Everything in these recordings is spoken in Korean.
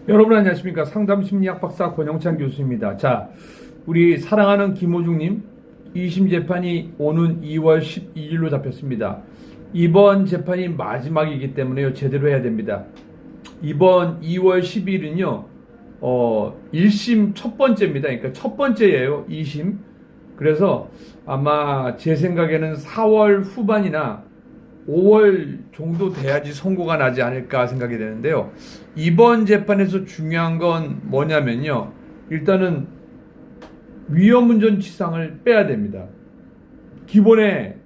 여러분 안녕하십니까. 상담심리학 박사 권영찬 교수입니다. 자, 우리 사랑하는 김호중님 2심 재판이 오는 2월 12일로 잡혔습니다. 이번 재판이 마지막이기 때문에요. 제대로 해야 됩니다. 이번 2월 12일은요 1심 첫 번째입니다. 그러니까 첫 번째예요. 2심. 그래서 아마 제 생각에는 4월 후반이나 5월 정도 돼야지 선고가 나지 않을까 생각이 되는데요. 이번 재판에서 중요한 건 뭐냐면요. 일단은 위험운전치상을 빼야 됩니다. 기본에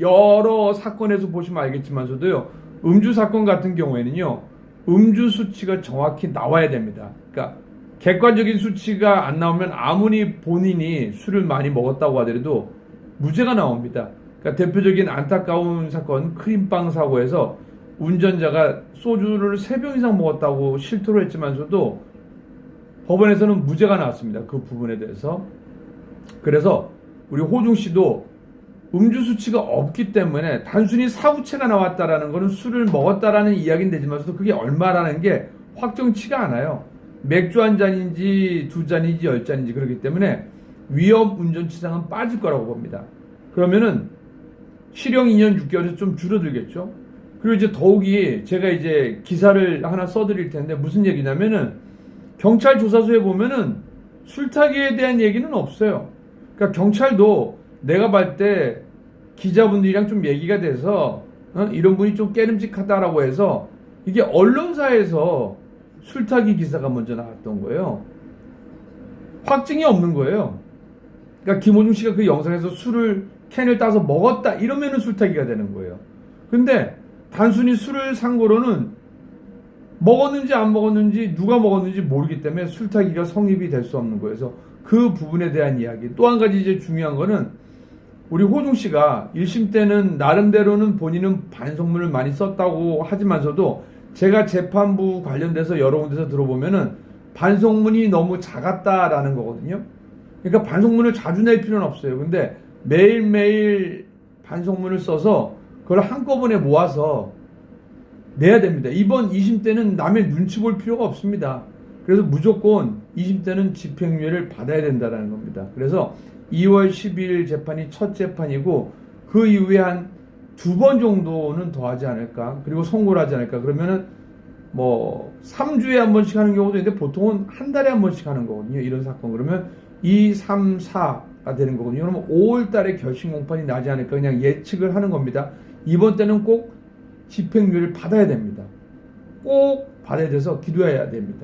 여러 사건에서 보시면 알겠지만서도요. 음주 사건 같은 경우에는요. 음주 수치가 정확히 나와야 됩니다. 그러니까 객관적인 수치가 안 나오면 아무리 본인이 술을 많이 먹었다고 하더라도 무죄가 나옵니다. 그러니까 대표적인 안타까운 사건 크림빵 사고에서 운전자가 소주를 3병 이상 먹었다고 실토를 했지만서도 법원에서는 무죄가 나왔습니다. 그 부분에 대해서. 그래서 우리 호중 씨도 음주 수치가 없기 때문에 단순히 사후체가 나왔다라는 것은 술을 먹었다라는 이야기는 되지만서도 그게 얼마라는 게 확정치가 않아요. 맥주 한 잔인지 2잔인지 10잔인지 그렇기 때문에 위험 운전치상은 빠질 거라고 봅니다. 그러면은 실형 2년 6개월에서 좀 줄어들겠죠. 그리고 이제 더욱이 제가 이제 기사를 하나 써드릴 텐데 무슨 얘기냐면은 경찰 조사서에 보면은 술타기에 대한 얘기는 없어요. 그러니까 경찰도 내가 봤을 때 기자분들이랑 좀 얘기가 돼서 이런 분이 좀 깨름직하다라고 해서 이게 언론사에서 술타기 기사가 먼저 나왔던 거예요. 확증이 없는 거예요. 그러니까 김호중 씨가 그 영상에서 술을 캔을 따서 먹었다 이러면은 술타기가 되는 거예요. 근데 단순히 술을 산 거로는 먹었는지 안 먹었는지 누가 먹었는지 모르기 때문에 술타기가 성립이 될 수 없는 거예요. 그래서 그 부분에 대한 이야기. 또 한 가지 이제 중요한 거는 우리 호중 씨가 1심 때는 나름대로는 본인은 반성문을 많이 썼다고 하지만서도 제가 재판부 관련돼서 여러 군데서 들어보면은 반성문이 너무 작았다라는 거거든요. 그러니까 반성문을 자주 낼 필요는 없어요. 근데 매일매일 반성문을 써서 그걸 한꺼번에 모아서 내야 됩니다. 이번 2심 때는 남의 눈치 볼 필요가 없습니다. 그래서 무조건 2심 때는 집행유예를 받아야 된다는 겁니다. 그래서 2월 12일 재판이 첫 재판이고 그 이후에 한 2번 정도는 더 하지 않을까. 그리고 선고를 하지 않을까. 그러면은 뭐 3주에 한 번씩 하는 경우도 있는데 보통은 한 달에 한 번씩 하는 거거든요. 이런 사건. 그러면 2, 3, 4가 되는 거거든요. 그러면 5월 달에 결심 공판이 나지 않을까 그냥 예측을 하는 겁니다. 이번 때는 꼭 집행유예를 받아야 됩니다. 꼭 받아야 돼서 기도해야 됩니다.